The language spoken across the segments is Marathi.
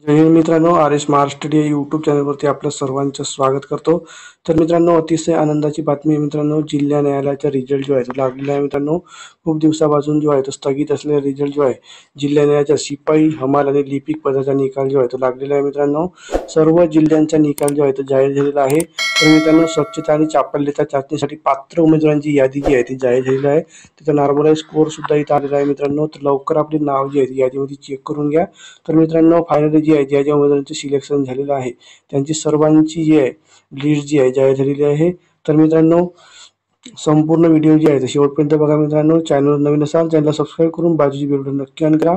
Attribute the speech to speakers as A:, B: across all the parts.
A: जय हिंद मित्रांनो, आर एस महाराष्ट्र या यूट्यूब चॅनलवरती आपलं सर्वांचं स्वागत करतो। तर मित्रांनो, अतिशय आनंदाची बातमी आहे मित्रांनो, जिल्हा न्यायालयाचा रिझल्ट जो आहे तो लागलेला आहे मित्रांनो। खूप दिवसापासून जो आहे तो स्थगित असलेला रिझल्ट जो आहे जिल्हा न्यायालयाचा शिपाई, हमाल आणि लिपिक पदाचा निकाल जो आहे तो लागलेला आहे मित्रांनो। सर्व जिल्ह्यांचा निकाल जो आहे तो जाहीर झालेला आहे। तर मित्रांनो, स्वच्छता आणि चापल्यता चाचणीसाठी पात्र उमेदवारांची यादी जी आहे ती जाहीर झालेली आहे। त्याचा नॉर्मलाइज स्कोर सुद्धा इथं आलेला आहे मित्रांनो। तर लवकर आपले नाव जे आहे यादीमध्ये चेक करून घ्या। तर मित्रांनो, फायनली जी आहे ज्या उमेदवारांचे सिलेक्शन झालेलं आहे त्यांची सर्वांची जी आहे लिस्ट जी आहे जाहीर झालेली आहे। तर मित्रांनो, संपूर्ण व्हिडिओ जी आहे शेवटपर्यंत बघा मित्रांनो। चॅनलवर नवीन असाल चॅनलला सबस्क्राईब करून बाजूची बेल बटन नक्की ऑन करा।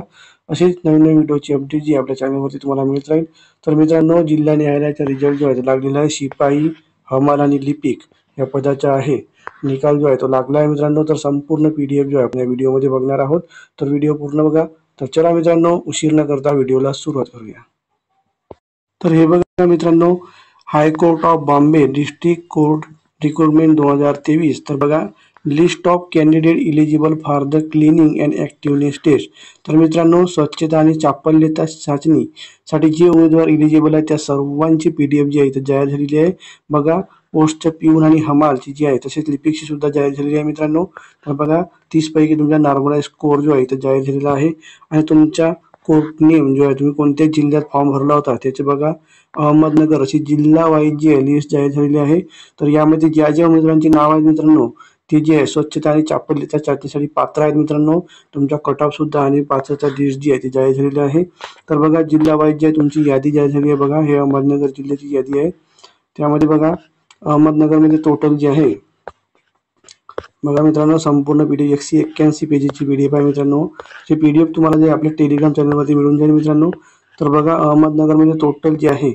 A: अशीच नवीन व्हिडिओची अपडेट जी आपल्या चॅनलवरती तुम्हाला मिळत राहील। तर मित्रांनो, जिल्हा न्यायालयाचा रिझल्ट जो आहे लागलेला आहे शिपाई, हमाल आणि लिपिक या पदाचा आहे। निकाल जो आहे तो लागला आहे मित्रांनो। तर संपूर्ण PDF जो आहे आपण या व्हिडिओमध्ये बघणार आहोत। तर व्हिडिओ पूर्ण बघा। तर चला मित्रांनो, उशीर न करता व्हिडिओला सुरुवात करूया। तर हे बघा मित्रांनो, high court of Bombay district court recruitment 2023। तर बघा, list of candidate eligible for the cleaning and activeness test. तर मित्रांनो, स्वच्छता आणि चापल्यता चाचणीसाठी जे उमेदवार इलिजिबल आहेत त्या सर्वांची PDF जी आहे इथे जाहीर झालेली आहे। बघा, पोस्टच्या पिऊन आणि हमालची जी आहे तसेच लिपिकची सुद्धा जाहीर झालेली आहे मित्रांनो। तर बघा, 30 पैकी तुमचा नॉर्मलाइज स्कोर जो आहे इथे जाहीर झालेला आहे। आणि तुमच्या कोर्ट नेम जो आहे तुम्ही कोणत्या जिल्ह्यात फॉर्म भरला होता त्याचे बघा, अहमदनगर अशी जिल्हा वाईज जी आहे लिस्ट जाहीर झालेली आहे। तर यामध्ये ज्या उमेदवारांची नाव आहेत मित्रांनो ते जे आहे स्वच्छता आणि चापल्यता चाचणीसाठी पात्र आहेत मित्रांनो। तुमचा कट ऑफ सुद्धा आणि पात्रता लिस्ट जी आहे ती जाहीर झालेली आहे। तर बघा, जिल्हा वाईज जी आहे तुमची यादी जाहीर झाली आहे। बघा, हे अहमदनगर जिल्ह्याची यादी आहे। त्यामध्ये बघा, अहमदनगरमध्ये टोटल जे आहे बघा मित्रांनो, संपूर्ण PDF 181 पेजेसची PDF आहे मित्रांनो। हे PDF तुम्हाला जे आपल्या टेलिग्राम चॅनलवरती मिळून जाईल मित्रांनो। तर बघा, अहमदनगरमध्ये टोटल जे आहे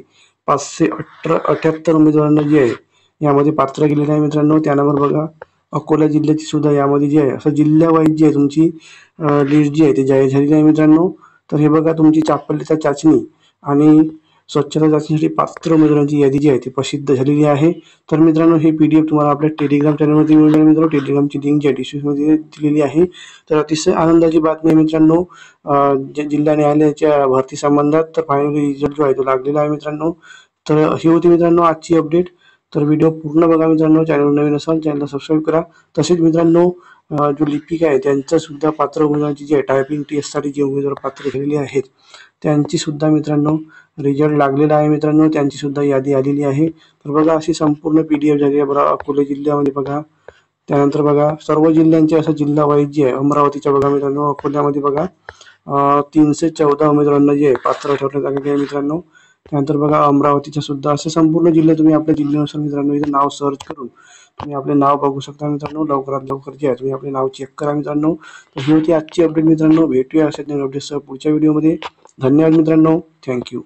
A: 578 उमेदवारांना जे आहे यामध्ये पात्र केलेलं आहे मित्रांनो। त्यानंतर बघा, अकोला जिल्ह्याची सुद्धा यामध्ये जी आहे असं जिल्हा वाईज जी आहे तुमची लिस्ट जी आहे ती जाहीर झालेली आहे मित्रांनो। तर हे बघा, तुमची चापल्यता चाचणी आणि स्वच्छता चाचणीसाठी पात्र उमेदवारांची यादी जी आहे ती प्रसिद्ध झालेली आहे। तर मित्रांनो, हे PDF तुम्हाला आपल्या टेलिग्राम चॅनलवरती मिळून जाईल मित्रांनो। टेलिग्रामची लिंक जी आहे डिस्क्रिप्शनमध्ये दिलेली आहे। तर अतिशय आनंदाची बातमी आहे मित्रांनो, जिल्हा न्यायालयाच्या भरती संबंधात। तर फायनली रिझल्ट जो आहे तो लागलेला आहे मित्रांनो। तर ही होती मित्रांनो आजची अपडेट। तर व्हिडिओ पूर्ण बघा मित्रांनो। चॅनल नवीन असाल चॅनलला सबस्क्राईब करा। तसेच मित्रांनो, जो लिपिक आहे त्यांचं सुद्धा पात्र उमेदवारांची जी आहे टायपिंग टेस्टसाठी जे उमेदवार पात्र झालेले आहेत त्यांची सुद्धा मित्रांनो रिझल्ट लागलेला आहे मित्रांनो। त्यांची सुद्धा यादी आलेली आहे। तर बघा, अशी संपूर्ण PDF झाली आहे बघा अकोला जिल्ह्यामध्ये बघा। त्यानंतर बघा, सर्व जिल्ह्यांचे असं जिल्हा वाईज जे आहे अमरावतीच्या बघा मित्रांनो, अकोल्यामध्ये बघा 314 उमेदवारांना जे आहे पात्र ठरवण्यात आलेले आहे मित्रांनो। त्यानंतर बघा, अमरावतीच्या सुद्धा असे संपूर्ण जिल्हे तुम्ही आपल्या जिल्ह्यानुसार मित्रांनो इथे नाव सर्च करून तुम्ही आपले नाव बघू शकता मित्रांनो। लवकरात लवकर जे आहे तुम्ही आपले नाव चेक करा मित्रांनो। तर ही होती आजची अपडेट मित्रांनो। भेटूया अशाच नवीन अपडेटसह पुढच्या व्हिडिओमध्ये। धन्यवाद मित्रांनो, थँक्यू।